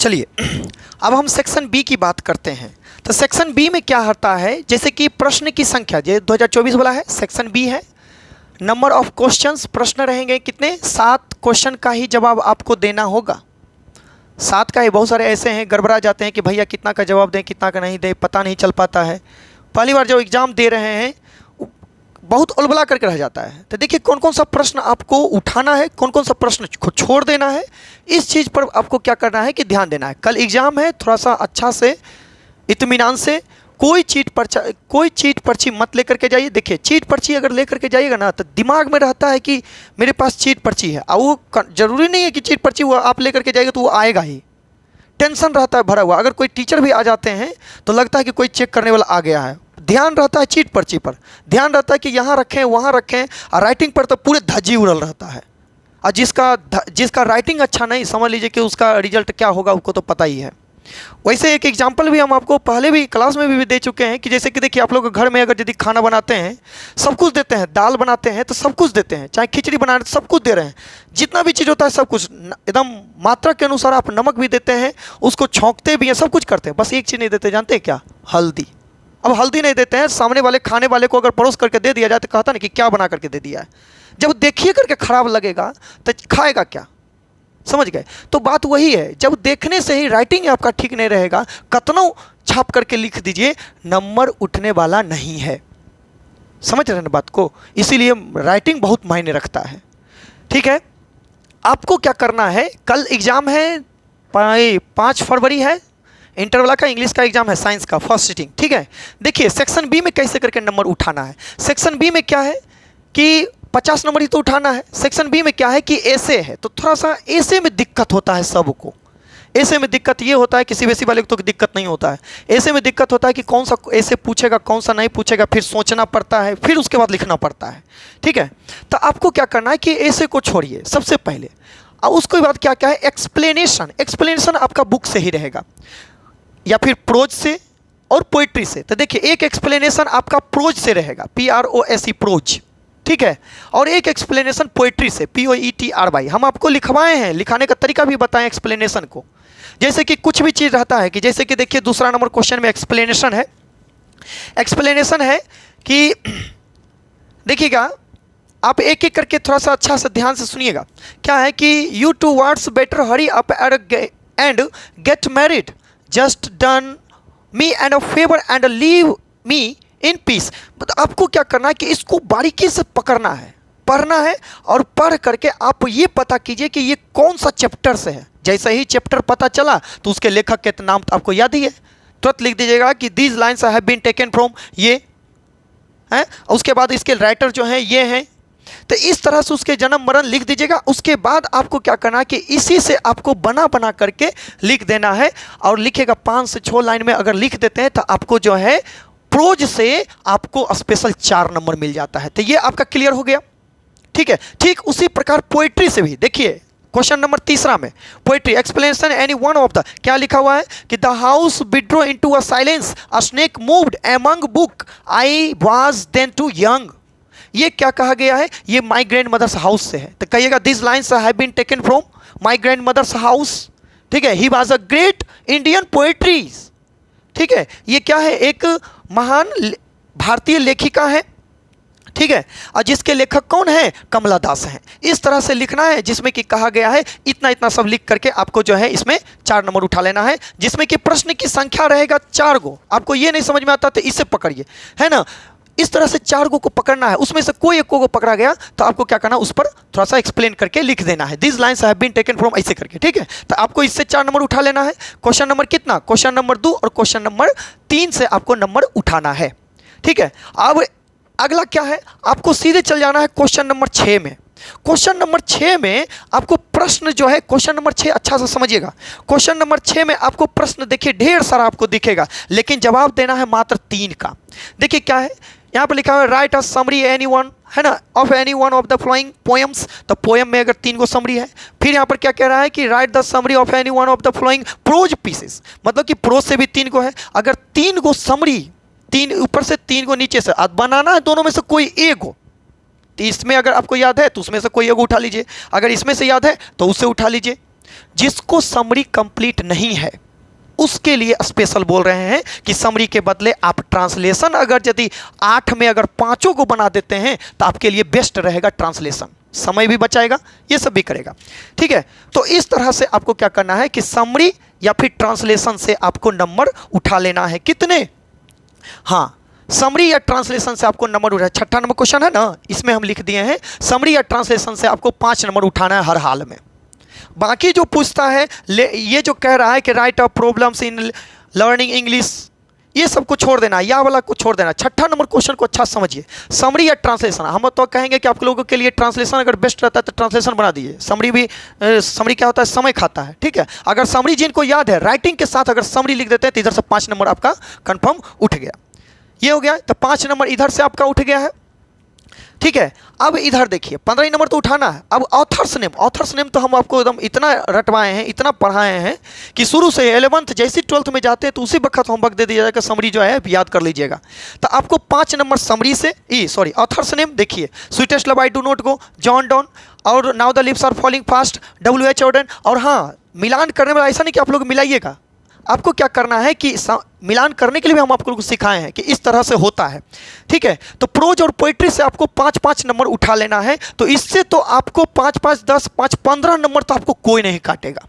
चलिए अब हम सेक्शन बी की बात करते हैं। तो सेक्शन बी में क्या होता है, जैसे कि प्रश्न की संख्या, जो 2024 वाला है सेक्शन बी है। नंबर ऑफ क्वेश्चंस, प्रश्न रहेंगे कितने, 7 क्वेश्चन का ही जवाब आपको देना होगा। 7 का ही, बहुत सारे ऐसे हैं गड़बड़ा जाते हैं कि भैया कितना का जवाब दें कितना का नहीं दें, पता नहीं चल पाता है। पहली बार जो एग्ज़ाम दे रहे हैं बहुत उलबला करके रह जाता है। तो देखिए कौन कौन सा प्रश्न आपको उठाना है, कौन कौन सा प्रश्न को छोड़ देना है, इस चीज़ पर आपको क्या करना है कि ध्यान देना है। कल एग्ज़ाम है, थोड़ा सा अच्छा से इत्मीनान से कोई चीट पर्ची मत लेकर के जाइए। देखिए चीट पर्ची अगर लेकर के जाइएगा ना तो दिमाग में रहता है कि मेरे पास चीट पर्ची है, और वो जरूरी नहीं है कि चीट पर्ची वो आप लेकर के जाएगा तो वो आएगा ही। टेंशन रहता है भरा हुआ। अगर कोई टीचर भी आ जाते हैं तो लगता है कि कोई चेक करने वाला आ गया है। ध्यान रहता है चीट पर्ची पर, ध्यान रहता है कि यहाँ रखें वहाँ रखें, और राइटिंग पर तो पूरे धज्जी उड़ल रहता है। और जिसका राइटिंग अच्छा नहीं, समझ लीजिए कि उसका रिजल्ट क्या होगा उसको तो पता ही है। वैसे एक एग्जाम्पल भी हम आपको पहले भी क्लास में भी दे चुके हैं कि जैसे कि देखिए आप लोग घर में अगर यदि खाना बनाते हैं सब कुछ देते हैं, दाल बनाते हैं तो सब कुछ देते हैं, चाहे खिचड़ी बना रहे तो सब कुछ दे रहे हैं, जितना भी चीज़ होता है सब कुछ एकदम मात्रा के अनुसार। आप नमक भी देते हैं, उसको छौंकते भी हैं, सब कुछ करते हैं, बस एक चीज़ नहीं देते, जानते हैं क्या, हल्दी। अब हल्दी नहीं देते हैं, सामने वाले खाने वाले को अगर परोस करके दे दिया जाए तो कहता नहीं कि क्या बना करके दे दिया है। जब देखिए करके खराब लगेगा तो खाएगा क्या, समझ गए। तो बात वही है, जब देखने से ही राइटिंग आपका ठीक नहीं रहेगा, कतनों छाप करके लिख दीजिए, नंबर उठने वाला नहीं है। समझ रहे हैं बात को, इसीलिए राइटिंग बहुत मायने रखता है। ठीक है, आपको क्या करना है, कल एग्जाम है 5 फरवरी है, इंटर वाला का इंग्लिश का एग्जाम है, साइंस का फर्स्ट सिटिंग। ठीक है, देखिए सेक्शन बी में कैसे करके नंबर उठाना है। सेक्शन बी में क्या है कि 50 नंबर ही तो उठाना है। सेक्शन बी में क्या है कि ऐसे है, तो थोड़ा सा ऐसे में दिक्कत होता है सबको। ऐसे में दिक्कत ये होता है, किसी वैसी वाले को तो दिक्कत नहीं होता है। ऐसे में दिक्कत होता है कि कौन सा ऐसे पूछेगा कौन सा नहीं पूछेगा, फिर सोचना पड़ता है, फिर उसके बाद लिखना पड़ता है। ठीक है, तो आपको क्या करना है कि ऐसे को छोड़िए सबसे पहले, और उसके बाद क्या क्या है, एक्सप्लेनेशन आपका बुक से ही रहेगा या फिर प्रोज से और पोइट्री से। तो देखिए एक एक्सप्लेनेशन आपका प्रोज से रहेगा, PROSE प्रोज, ठीक है, और एक एक्सप्लेनेशन पोइट्री से, POETRY। हम आपको लिखवाए हैं, लिखाने का तरीका भी बताएं एक्सप्लेनेशन को। जैसे कि कुछ भी चीज़ रहता है कि जैसे कि देखिए दूसरा नंबर क्वेश्चन में एक्सप्लेनेशन है कि देखिएगा, आप एक एक करके थोड़ा सा अच्छा से ध्यान से सुनिएगा। क्या है कि you two words better hurry up and get married, just done me and a favour and leave me in peace. तो आपको क्या करना है कि इसको बारीकी से पकड़ना है, पढ़ना है, और पढ़ करके आप ये पता कीजिए कि ये कौन सा चैप्टर से है। जैसे ही चैप्टर पता चला तो उसके लेखक के नाम तो आपको याद ही है, तुरंत लिख दीजिएगा कि these lines have been taken from ये है, उसके बाद इसके राइटर जो हैं ये हैं। तो इस तरह से उसके जन्म मरण लिख दीजिएगा। उसके बाद आपको क्या करना है कि इसी से आपको बना करके लिख देना है, और लिखेगा 5 से 6 लाइन में अगर लिख देते हैं तो आपको जो है प्रोज से आपको स्पेशल 4 नंबर मिल जाता है। तो ये आपका क्लियर हो गया। ठीक है, ठीक उसी प्रकार पोइट्री से भी देखिए, क्वेश्चन नंबर 3 में poetry explanation any one of the, क्या लिखा हुआ है कि the house withdrew into a silence, a snake moved among book, I was then too young. ये क्या कहा गया है, ये माई ग्रैंड मदर्स हाउस से है। तो कहिएगा this lines have been taken from my grandmother's house. ठीक है, he was a great Indian poetries. ठीक है, ये क्या है, एक महान भारतीय लेखिका है। ठीक है, और जिसके लेखक कौन है, कमला दास हैं। इस तरह से लिखना है जिसमें कि कहा गया है इतना सब लिख करके आपको जो है इसमें 4 नंबर उठा लेना है, जिसमें कि प्रश्न की संख्या रहेगा 4 गो। आपको ये नहीं समझ में आता तो इससे पकड़िए, है ना। इस तरह से 4 गो को पकड़ना है, उसमें से कोई एक को पकड़ा गया तो आपको क्या करना है, उस पर थोड़ा सा एक्सप्लेन करके लिख देना है, this lines have been taken from, ऐसे करके। ठीक है, तो आपको इससे 4 नंबर उठा लेना है। क्वेश्चन नंबर कितना, क्वेश्चन नंबर 2 और क्वेश्चन नंबर 3 से आपको नंबर उठाना है। ठीक है, अब अगला क्या है, आपको सीधे चल जाना है क्वेश्चन नंबर 6 में। क्वेश्चन नंबर 6 में आपको प्रश्न जो है, क्वेश्चन नंबर 6 अच्छा से समझिएगा। क्वेश्चन नंबर 6 में आपको प्रश्न देखिए ढेर सारा आपको दिखेगा, लेकिन जवाब देना है मात्र 3 का। देखिए क्या है, यहाँ पर लिखा है right a summary any one, है ना, of any one of the flowing poems. तो पोएम में अगर 3 को समरी है, फिर यहाँ पर क्या कह रहा है कि write the summary of any one of the following prose pieces, मतलब कि प्रोज से भी 3 को है। अगर 3 को समरी, 3 ऊपर से 3 को नीचे से बनाना है, दोनों में से कोई एक हो। तो इसमें अगर आपको याद है तो उसमें से कोई एक उठा लीजिए, अगर इसमें से याद है तो उससे उठा लीजिए। जिसको समरी कंप्लीट नहीं है उसके लिए स्पेशल बोल रहे हैं कि समरी के बदले आप ट्रांसलेशन अगर यदि 8 में अगर 5 को बना देते हैं तो आपके लिए बेस्ट रहेगा ट्रांसलेशन, समय भी बचाएगा, ये सब भी करेगा। ठीक है, तो इस तरह से आपको क्या करना है कि समरी या फिर ट्रांसलेशन से आपको नंबर उठा लेना है। कितने? हाँ, समरी या ट्रांसलेशन से आपको नंबर उठा, 6ठा नंबर क्वेश्चन है ना, इसमें हम लिख दिए हैं समरी या ट्रांसलेशन से आपको 5 नंबर उठाना है हर हाल में। बाकी जो पूछता है ये जो कह रहा है कि right a problems in learning English, ये सब को छोड़ देना, या वाला को छोड़ देना। 6ठा नंबर क्वेश्चन को अच्छा समझिए, समरी या ट्रांसलेशन। हम तो कहेंगे कि आप लोगों के लिए ट्रांसलेशन अगर बेस्ट रहता है तो ट्रांसलेशन बना दीजिए। समरी क्या होता है? समय खाता है। ठीक है, अगर समरी जिनको याद है राइटिंग के साथ अगर समरी लिख देते हैं तो इधर से 5 नंबर आपका कंफर्म उठ गया। ये हो गया, तो 5 नंबर इधर से आपका उठ गया है। ठीक है, अब इधर देखिए 15 नंबर तो उठाना है। अब ऑथर्स नेम तो हम आपको एकदम इतना रटवाए हैं, इतना पढ़ाए हैं कि शुरू से 11th जैसे 12th में जाते हैं तो उसी वक्त होमवर्क दे दिया जाएगा, समरी जो है याद कर लीजिएगा। तो आपको 5 नंबर समरी से ऑथर्स नेम देखिए, sweetest love I do not go, John Donne, और now the lips are falling fast, W.H. Auden. और हाँ, मिलान करने वाला ऐसा नहीं कि आप लोग मिलाइएगा, आपको क्या करना है कि मिलान करने के लिए भी हम आपको सिखाए हैं कि इस तरह से होता है। ठीक है, तो प्रोज और पोइट्री से आपको 5-5 नंबर उठा लेना है। तो इससे तो आपको 5-5, 10, 5, 15 नंबर तो आपको कोई नहीं काटेगा।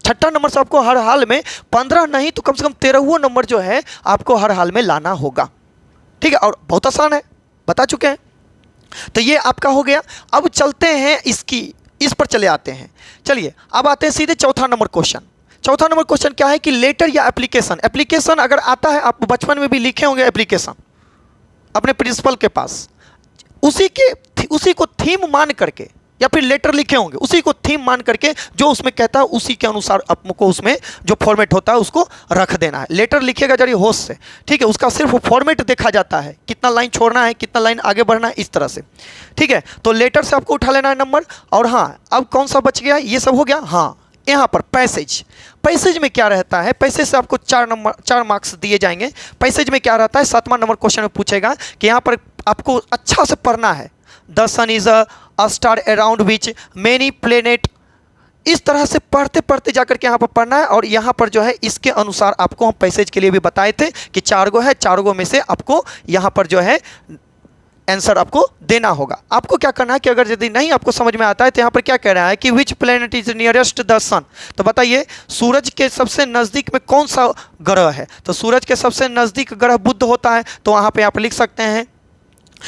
6ठा नंबर से आपको हर हाल में 15 नहीं तो कम से कम 13वां नंबर जो है आपको हर हाल में लाना होगा। ठीक है, और बहुत आसान है, बता चुके हैं। तो ये आपका हो गया। अब चलते हैं इस पर चले आते हैं। चलिए अब आते हैं सीधे चौथा नंबर क्वेश्चन। चौथा नंबर क्वेश्चन क्या है कि लेटर या एप्लीकेशन अगर आता है, आप बचपन में भी लिखे होंगे एप्लीकेशन अपने प्रिंसिपल के पास, उसी को थीम मान करके, या फिर लेटर लिखे होंगे उसी को थीम मान करके जो उसमें कहता है उसी के अनुसार आपको उसमें जो फॉर्मेट होता है उसको रख देना है। लेटर लिखिएगा जरिए होश से। ठीक है, उसका सिर्फ फॉर्मेट देखा जाता है, कितना लाइन छोड़ना है, कितना लाइन आगे बढ़ना है, इस तरह से। ठीक है, तो लेटर से आपको उठा लेना है नंबर। और हाँ, अब कौन सा बच गया? ये सब हो गया। हाँ, यहाँ पर पैसेज में क्या रहता है? पैसेज से आपको 4 मार्क्स दिए जाएंगे। पैसेज में क्या रहता है? 7वां नंबर क्वेश्चन में पूछेगा कि यहाँ पर आपको अच्छा से पढ़ना है। The sun is a star around which many planet, इस तरह से पढ़ते पढ़ते जाकर के यहाँ पर पढ़ना है। और यहाँ पर जो है इसके अनुसार आपको हम पैसेज के लिए भी बताए थे कि 4 गो है, 4 गो में से आपको यहाँ पर जो है आंसर आपको देना होगा। आपको क्या करना है कि अगर यदि नहीं आपको समझ में आता है तो यहाँ पर क्या कह रहा है कि which planet is nearest the sun, तो बताइए सूरज के सबसे नज़दीक में कौन सा ग्रह है? तो सूरज के सबसे नज़दीक ग्रह बुध होता है। तो वहाँ पे आप लिख सकते हैं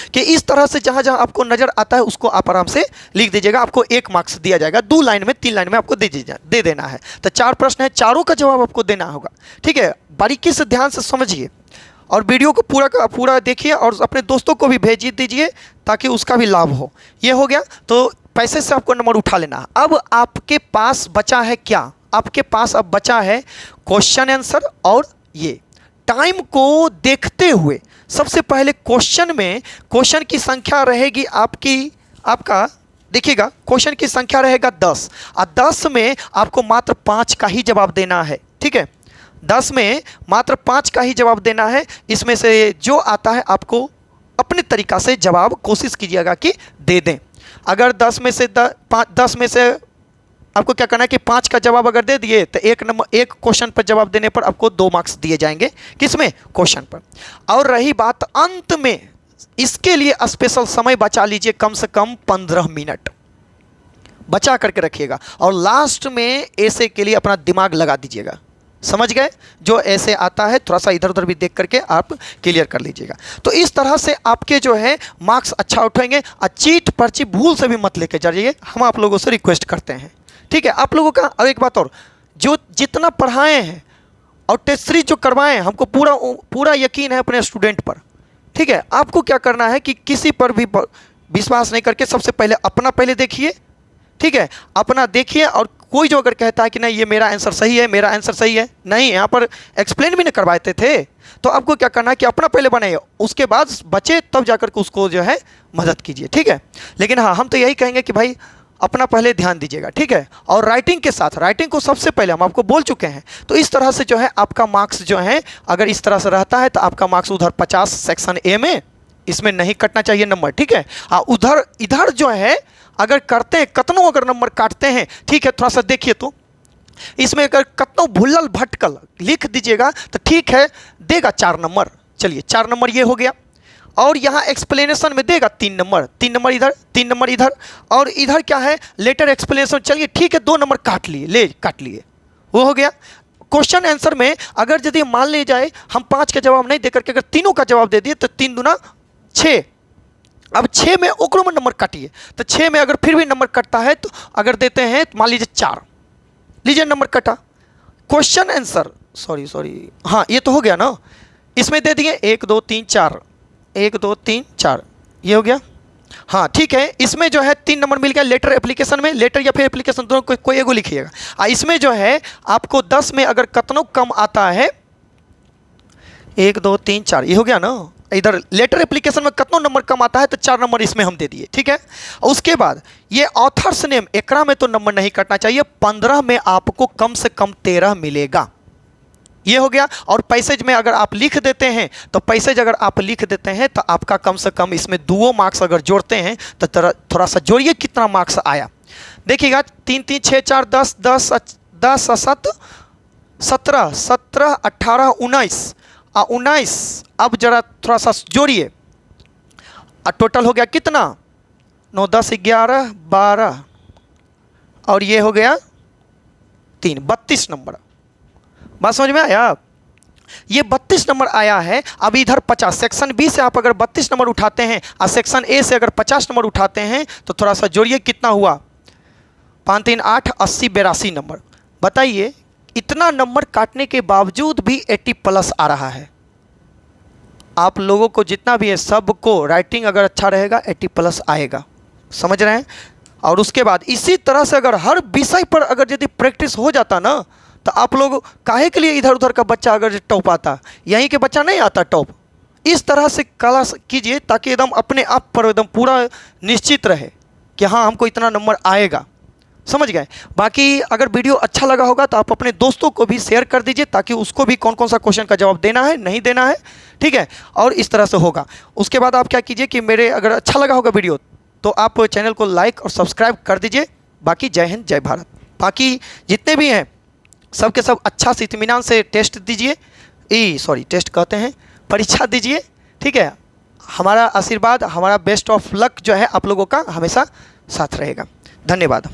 कि इस तरह से जहाँ जहाँ आपको नज़र आता है उसको आप आराम से लिख दीजिएगा। आपको 1 मार्क्स दिया जाएगा, 2 लाइन में 3 लाइन में आपको दे देना है। तो 4 प्रश्न है, चारों का जवाब आपको देना होगा। ठीक है, बारीकी से ध्यान से समझिए और वीडियो को पूरा का पूरा देखिए और अपने दोस्तों को भी भेज दीजिए ताकि उसका भी लाभ हो। ये हो गया, तो पैसे से आपको नंबर उठा लेना। अब आपके पास बचा है क्या? आपके पास अब बचा है क्वेश्चन आंसर और ये टाइम को देखते हुए। सबसे पहले क्वेश्चन में क्वेश्चन की संख्या रहेगी आपका देखिएगा, क्वेश्चन की संख्या रहेगा 10 और 10 में आपको मात्र 5 का ही जवाब देना है। ठीक है, 10 में मात्र 5 का ही जवाब देना है। इसमें से जो आता है आपको अपने तरीक़ा से जवाब कोशिश कीजिएगा कि दे दें। अगर 10 में से आपको क्या करना है कि 5 का जवाब अगर दे दिए तो एक क्वेश्चन पर जवाब देने पर आपको 2 मार्क्स दिए जाएंगे। किसमें? क्वेश्चन पर। और रही बात अंत में, इसके लिए स्पेशल समय बचा लीजिए, कम से कम 15 मिनट बचा करके रखिएगा। और लास्ट में ऐसे के लिए अपना दिमाग लगा दीजिएगा। समझ गए? जो ऐसे आता है थोड़ा सा इधर उधर भी देख करके आप क्लियर कर लीजिएगा। तो इस तरह से आपके जो है मार्क्स अच्छा उठेंगे। और चीट पर्ची भूल से भी मत लेके जाइए, हम आप लोगों से रिक्वेस्ट करते हैं। ठीक है, आप लोगों का और एक बात और, जो जितना पढ़ाए हैं और टेस्ट सीरीज जो करवाएं हैं, हमको पूरा यकीन है अपने स्टूडेंट पर। ठीक है, आपको क्या करना है कि किसी पर भी विश्वास नहीं करके सबसे पहले अपना पहले देखिए। ठीक है, अपना देखिए और कोई जो अगर कहता है कि नहीं ये मेरा आंसर सही है, मेरा आंसर सही है, नहीं, यहाँ पर एक्सप्लेन भी नहीं करवाते थे, तो आपको क्या करना है कि अपना पहले बनाइए, उसके बाद बचे तब जाकर के उसको जो है मदद कीजिए। ठीक है, लेकिन हाँ, हम तो यही कहेंगे कि भाई अपना पहले ध्यान दीजिएगा। ठीक है, और राइटिंग के साथ, राइटिंग को सबसे पहले हम आपको बोल चुके हैं। तो इस तरह से जो है आपका मार्क्स जो है अगर इस तरह से रहता है तो आपका मार्क्स उधर 50 सेक्शन ए में, इसमें नहीं कटना चाहिए नंबर। ठीक है, हाँ, उधर इधर जो है अगर करते हैं कतनों अगर नंबर काटते हैं, ठीक है, थोड़ा सा देखिए तो इसमें अगर कतनो भुल्लल भटकल लिख दीजिएगा तो ठीक है, देगा 4 नंबर। चलिए 4 नंबर ये हो गया। और यहाँ एक्सप्लेनेशन में देगा 3 नंबर, 3 नंबर इधर, 3 नंबर इधर, और इधर क्या है लेटर एक्सप्लेनेशन। चलिए ठीक है, 2 नंबर काट लिए, काट लिए, वो हो गया। क्वेश्चन आंसर में अगर यदि मान ली जाए हम 5 का जवाब नहीं देकर के अगर तीनों का जवाब दे दिए तो 3 दूना 6। अब 6 में ओकरो में नंबर काटिए, तो 6 में अगर फिर भी नंबर कटता है तो अगर देते हैं तो मान लीजिए 4, लीजिए नंबर कटा। क्वेश्चन आंसर सॉरी हाँ ये तो हो गया ना। इसमें दे दिए 1 2 3 4, 1 2 3 4, ये हो गया। हाँ ठीक है, इसमें जो है 3 नंबर मिल गया लेटर एप्लीकेशन में, लेटर या फिर एप्लीकेशन दोनों कोई एगो लिखिएगा। इसमें जो है आपको 10 में अगर कतनों कम आता है 1 2 3 4, ये हो गया ना। इधर लेटर एप्लीकेशन में कतनों नंबर कम आता है तो 4 नंबर इसमें हम दे दिए, ठीक है। उसके बाद ये ऑथर्स नेम, एकरा में तो नंबर नहीं कटना चाहिए। 15 में आपको कम से कम 13 मिलेगा, ये हो गया। और पैसेज में अगर आप लिख देते हैं तो पैसेज अगर आप लिख देते हैं तो आपका कम से कम इसमें 2 मार्क्स अगर जोड़ते हैं तो थोड़ा सा जोड़िए कितना मार्क्स आया। देखिएगा 3 3 6 4 10 10 10 7 17 17 18 19 19। अब जरा थोड़ा सा जोड़िए, टोटल हो गया कितना 9 10 11 12 और ये हो गया 3, 32 नंबर। बात समझ में आया? ये 32 नंबर आया है। अब इधर 50, सेक्शन बी से आप अगर 32 नंबर उठाते हैं और सेक्शन ए से अगर 50 नंबर उठाते हैं तो थोड़ा सा जोड़िए कितना हुआ 5 3 8 80 82 नंबर। बताइए इतना नंबर काटने के बावजूद भी 80 प्लस आ रहा है। आप लोगों को जितना भी है सबको राइटिंग अगर अच्छा रहेगा 80 प्लस आएगा, समझ रहे हैं। और उसके बाद इसी तरह से अगर हर विषय पर अगर यदि प्रैक्टिस हो जाता ना तो आप लोग काहे के लिए इधर उधर का बच्चा अगर टॉप आता, यहीं के बच्चा नहीं आता टॉप। इस तरह से क्लास कीजिए ताकि एकदम अपने आप पर एकदम पूरा निश्चित रहे कि हाँ हमको इतना नंबर आएगा, समझ गए। बाकी अगर वीडियो अच्छा लगा होगा तो आप अपने दोस्तों को भी शेयर कर दीजिए ताकि उसको भी कौन कौन सा क्वेश्चन का जवाब देना है नहीं देना है, ठीक है। और इस तरह से होगा। उसके बाद आप क्या कीजिए कि मेरे अगर अच्छा लगा होगा वीडियो तो आप चैनल को लाइक और सब्सक्राइब कर दीजिए। बाकी जय हिंद जय भारत। बाकी जितने भी हैं सब के सब अच्छा से इत्मीनान से टेस्ट दीजिए, टेस्ट कहते हैं परीक्षा दीजिए, ठीक है। हमारा आशीर्वाद, हमारा बेस्ट ऑफ लक जो है आप लोगों का हमेशा साथ रहेगा। धन्यवाद।